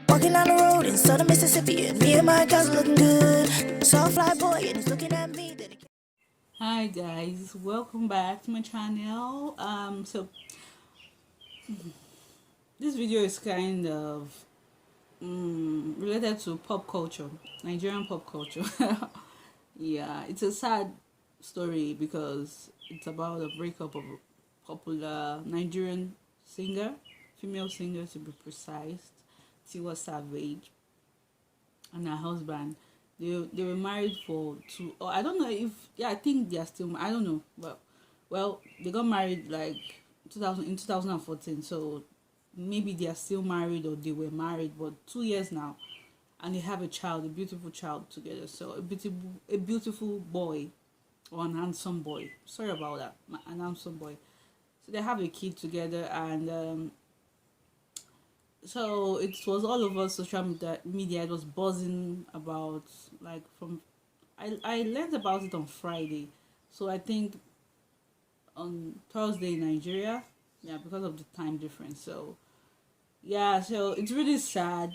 Walking down the road in southern Mississippi, and me and my cousin looking good. Saw a fly boy and he's looking at me. Hi guys, welcome back to my channel. So this video is kind of related to pop culture, Nigerian pop culture. Yeah, it's a sad story because it's about a breakup of a popular Nigerian singer, female singer to be precise, Tiwa Savage, and her husband. They were married for two. Or I don't know if I think they are still. I don't know, but well, they got married like 2014. So maybe they are still married or they were married, but 2 years now, and they have a child, a beautiful child together. So a beautiful boy or an handsome boy. Sorry about that, an handsome boy. So they have a kid together, and so it was all over social media. It was buzzing about, like, from I learned about it on Friday, so I think on Thursday in Nigeria, yeah, because of the time difference. So yeah, so it's really sad.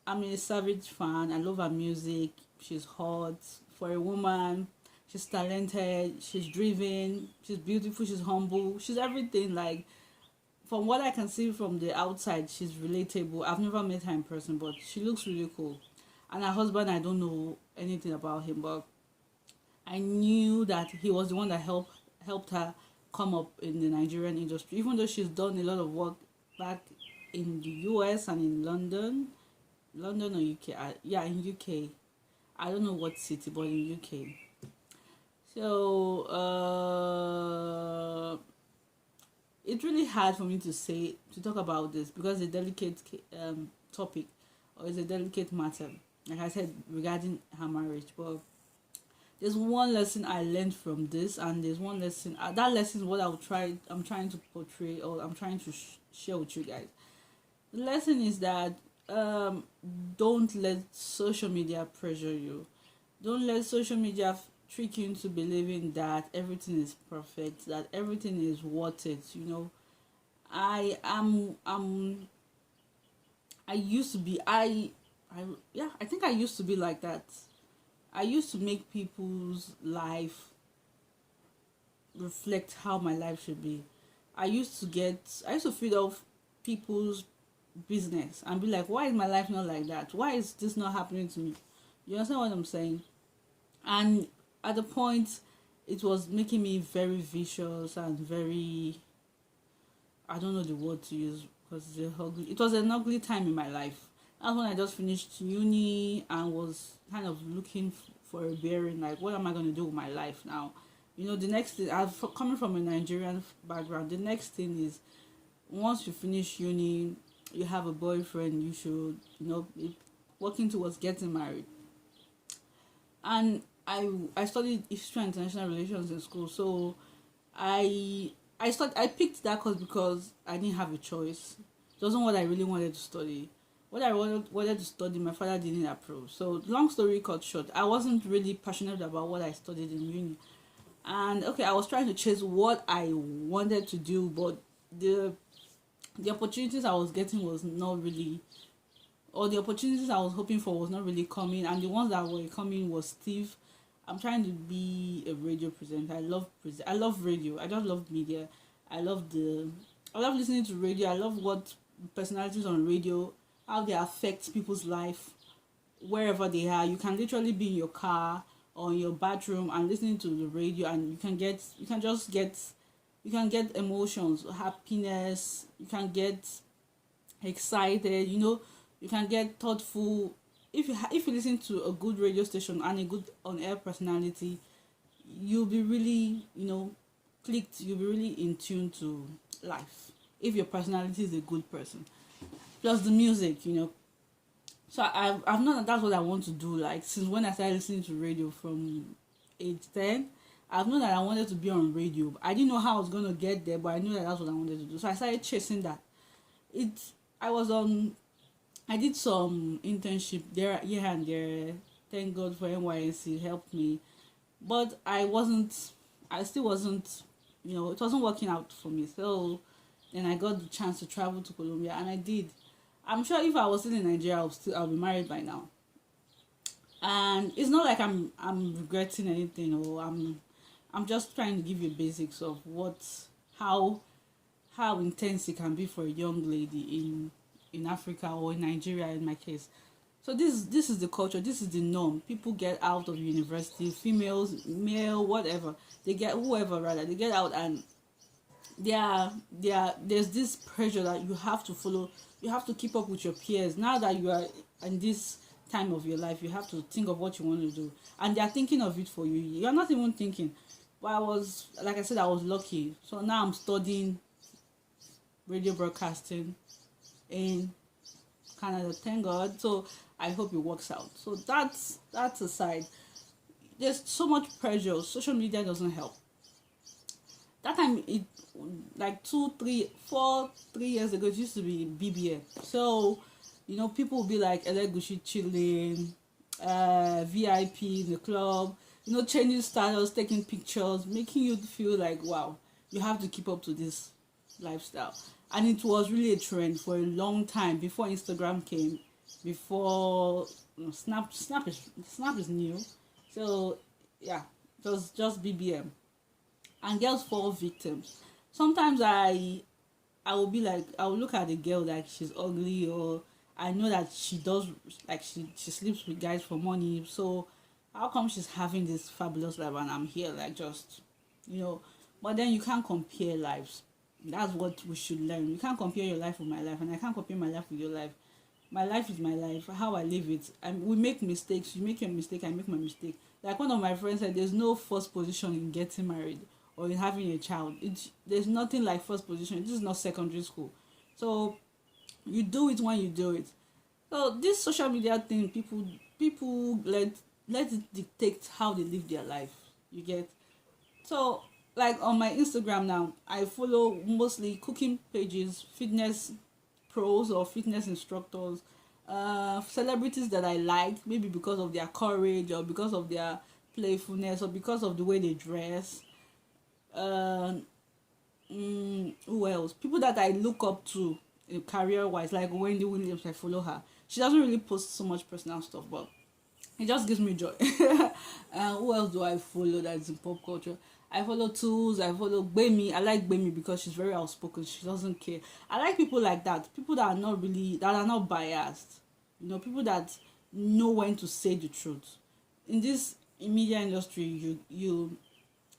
I'm a Savage fan. I love her music. She's hot for a woman. She's talented. She's driven. She's beautiful. She's humble. She's everything. Like, from what I can see from the outside, she's relatable. I've never met her in person, but she looks really cool. And her husband, I don't know anything about him, but I knew that he was the one that helped her come up in the Nigerian industry. Even though she's done a lot of work back in the US and in London or UK. Yeah, in UK. I don't know what city, but in UK. So it's really hard for me to talk about this because it's a delicate topic, or it's a delicate matter, like I said, regarding her marriage. But there's one lesson I learned from this, and there's one lesson, that lesson is what I'm trying to portray, or I'm trying to share with you guys. The lesson is that um don't let social media pressure you. Don't let social media trick you into believing that everything is perfect, that everything is worth it. I am I used to be I yeah, I think I used to be like that. I used to make people's life reflect how my life should be. I used to feed off people's business and be like, why is my life not like that? Why is this not happening to me? You understand what I'm saying? And at the point, it was making me very vicious and very, I don't know the word to use because it was an ugly time in my life. That's when I just finished uni and was kind of looking for a bearing, like, what am I going to do with my life now? The next thing, coming from a Nigerian background, the next thing is, once you finish uni, you have a boyfriend, you should, be working towards getting married. And I studied history and international relations in school, so I picked that course because I didn't have a choice. It wasn't what I really wanted to study. What I wanted to study, my father didn't approve. So long story cut short, I wasn't really passionate about what I studied in uni. And okay, I was trying to chase what I wanted to do, but the opportunities I was getting was not really, or the opportunities I was hoping for was not really coming, and the ones that were coming was Steve. I'm trying to be a radio presenter. I love radio. I just love media. I love listening to radio. I love what personalities on radio, how they affect people's life wherever they are. You can literally be in your car or in your bathroom and listening to the radio, and you can get emotions, happiness, you can get excited, you can get thoughtful. If you listen to a good radio station and a good on air personality, you'll be really, clicked. You'll be really in tune to life if your personality is a good person. Plus the music, so I've known that that's what I want to do. Like, since when I started listening to radio from age 10, I've known that I wanted to be on radio. I didn't know how I was going to get there, but I knew that that's what I wanted to do. So I started chasing that. it I was on I did some internship there, here and there. Thank God for NYSC, it helped me. But I still wasn't, it wasn't working out for me. So then I got the chance to travel to Colombia, and I did. I'm sure if I was still in Nigeria, I'll be married by now. And it's not like I'm regretting anything, or I'm just trying to give you basics of how how intense it can be for a young lady in Africa or in Nigeria in my case. So this is the culture, this is the norm. People get out of university, females, male, whatever. They get whoever rather, they get out, and there's this pressure that you have to follow, you have to keep up with your peers. Now that you are in this time of your life, you have to think of what you want to do, and they are thinking of it for you. You're not even thinking. But I was, like I said, I was lucky. So now I'm studying radio broadcasting in Canada, thank God. So I hope it works out. So that's aside. There's so much pressure. Social media doesn't help. That time, it like 3 years ago, it used to be BBM. So people will be like Elegushi chilling, VIP in the club, changing styles, taking pictures, making you feel like, wow, you have to keep up to this lifestyle. And it was really a trend for a long time before Instagram came, before Snap is new. So yeah, it was just BBM, and girls fall victims. Sometimes I will be like, I will look at the girl like she's ugly, or I know that she does, like she sleeps with guys for money. So how come she's having this fabulous life and I'm here like just you know but then you can't compare lives. That's what we should learn. You can't compare your life with my life, and I can't compare my life with your life. My life is my life, how I live it. And we make mistakes. You make your mistake, I make my mistake. Like one of my friends said, there's no first position in getting married or in having a child. There's nothing like first position. This is not secondary school. So you do it when you do it. So this social media thing, people let it dictate how they live their life. You get. So like on my Instagram now, I follow mostly cooking pages, fitness pros or fitness instructors, celebrities that I like, maybe because of their courage or because of their playfulness or because of the way they dress. Uh, who else? People that I look up to career wise, like Wendy Williams, I follow her. She doesn't really post so much personal stuff, but it just gives me joy. Who else do I follow that's in pop culture? I follow Tools, I follow Gbemi. I like Gbemi because she's very outspoken. She doesn't care. I like people like that. People that are not biased. People that know when to say the truth. In this media industry, you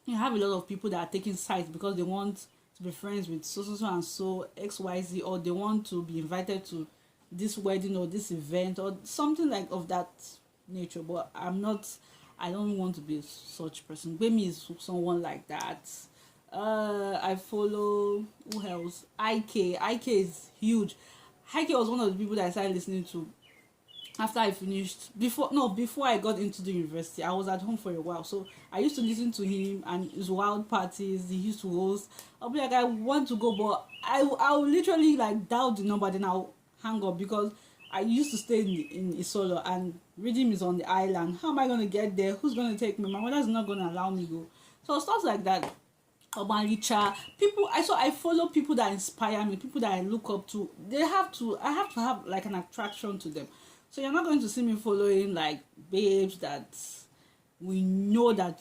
have a lot of people that are taking sides because they want to be friends with so and so XYZ, or they want to be invited to this wedding or this event or something like of that nature. But I don't want to be such person. Gbemi is someone like that. I follow, who else? IK is huge. IK was one of the people that I started listening to after I finished, before I got into the university. I was at home for a while, so I used to listen to him and his wild parties he used to host. I'll be like, I want to go, but I'll literally like dial the number, then I'll hang up because I used to stay in Isolo, and Redeem is on the island. How am I going to get there? Who's going to take me? My mother's not going to allow me go. So stuff like that. Urban Richa, I follow people that inspire me, people that I look up to. I have to have like an attraction to them. So you're not going to see me following like babes that we know that,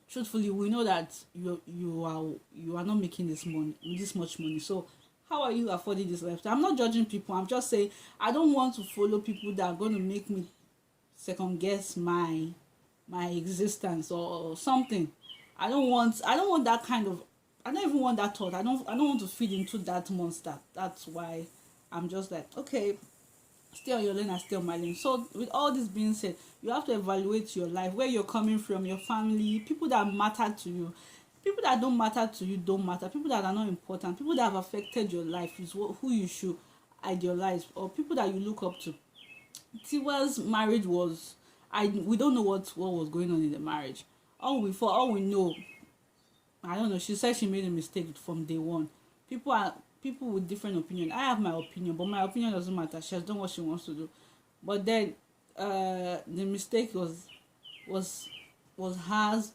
truthfully, we know that you are not making this much money. So how are you affording this lifestyle? I'm not judging people. I'm just saying I don't want to follow people that are going to make me second guess my existence or something. I don't want that kind of. I don't even want that thought. I don't want to feed into that monster. That's why I'm just like, okay, stay on your lane and stay on my lane. So with all this being said, you have to evaluate your life, where you're coming from, your family, people that matter to you. People that don't matter to you don't matter. People that are not important, people that have affected your life is who you should idealize, or people that you look up to. Tiwa's marriage was, we don't know what was going on in the marriage. All we know, I don't know. She said she made a mistake from day one. People with different opinion. I have my opinion, but my opinion doesn't matter. She has done what she wants to do. But then, the mistake was hers.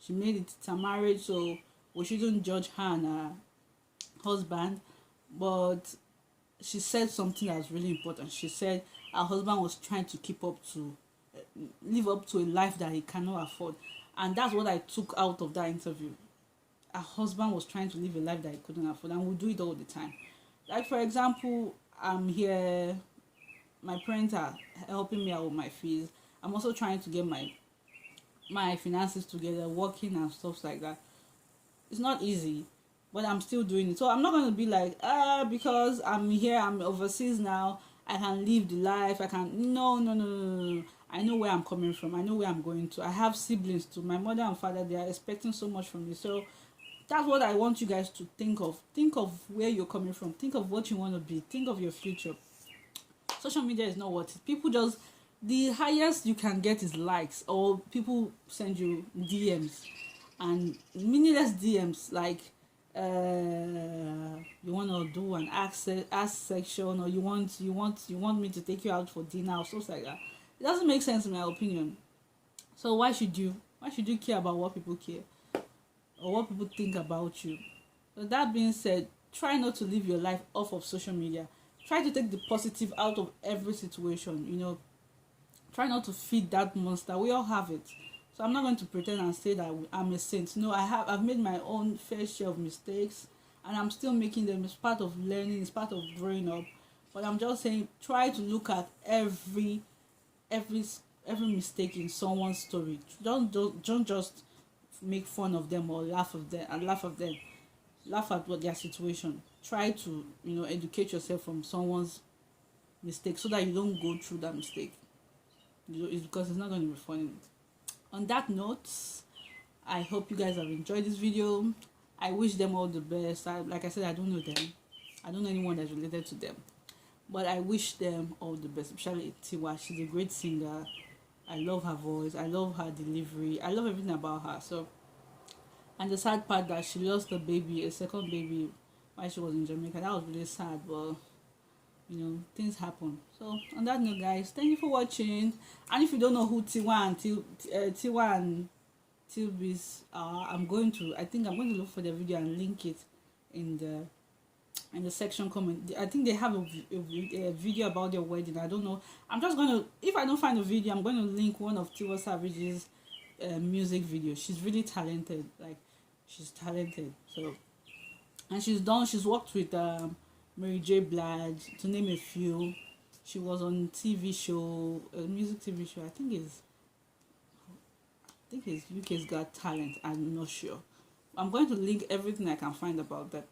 She made it. It's a marriage, so we shouldn't judge her and her husband. But she said something that was really important. She said her husband was trying to live up to a life that he cannot afford, and that's what I took out of that interview. Her husband was trying to live a life that he couldn't afford, and we do it all the time. Like, for example, I'm here, my parents are helping me out with my fees. I'm also trying to get my finances together, working and stuff like that. It's not easy, but I'm still doing it. So I'm not going to be like, because I'm here, I'm overseas now, I can live the life. I can. No, no, no, no, no, no. I know where I'm coming from. I know where I'm going to. I have siblings too. My mother and father, they are expecting so much from me. So that's what I want you guys to think of. Think of where you're coming from. Think of what you want to be. Think of your future. Social media is not worth it. People just, the highest you can get is likes, or people send you DMs, and meaningless DMs like you want to do an ask section, or you want me to take you out for dinner or stuff like that. It doesn't make sense in my opinion. So why should you care about what people care or what people think about you? So that being said, try not to live your life off of social media. Try to take the positive out of every situation. Try not to feed that monster. We all have it. So I'm not going to pretend and say that I'm a saint. No, I've made my own fair share of mistakes, and I'm still making them. It's part of learning, it's part of growing up. But I'm just saying, try to look at every mistake in someone's story. Don't just make fun of them or laugh at them. Laugh at what their situation. Try to educate yourself from someone's mistake, so that you don't go through that mistake. It's because it's not going to be funny. On that note, I hope you guys have enjoyed this video. I wish them all the best. Like I said, I don't know them. I don't know anyone that's related to them, but I wish them all the best, especially Tiwa. She's a great singer. I love her voice. I love her delivery. I love everything about her. So, and the sad part that she lost a second baby, while she was in Jamaica. That was really sad, but things happen. So on that note, guys, thank you for watching. And if you don't know who Tiwa and Tilbis are, I'm going to look for the video and link it in the section comment. I think they have a video about their wedding. I don't know. I'm just going to, if I don't find a video, I'm going to link one of Tiwa Savage's music videos. She's really talented. Like, she's talented. So, and she's worked with Mary J. Blige, to name a few. She was on TV show, a music TV show. I think it's UK's Got Talent. I'm not sure. I'm going to link everything I can find about that.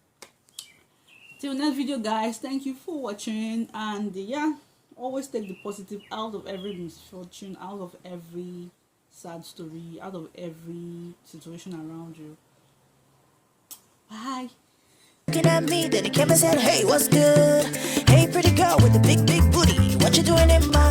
Till next video, guys. Thank you for watching, and always take the positive out of every misfortune, out of every sad story, out of every situation around you. Bye. Looking at me, then he came and said, hey, what's good? Hey, pretty girl with the big, big booty. What you doing in my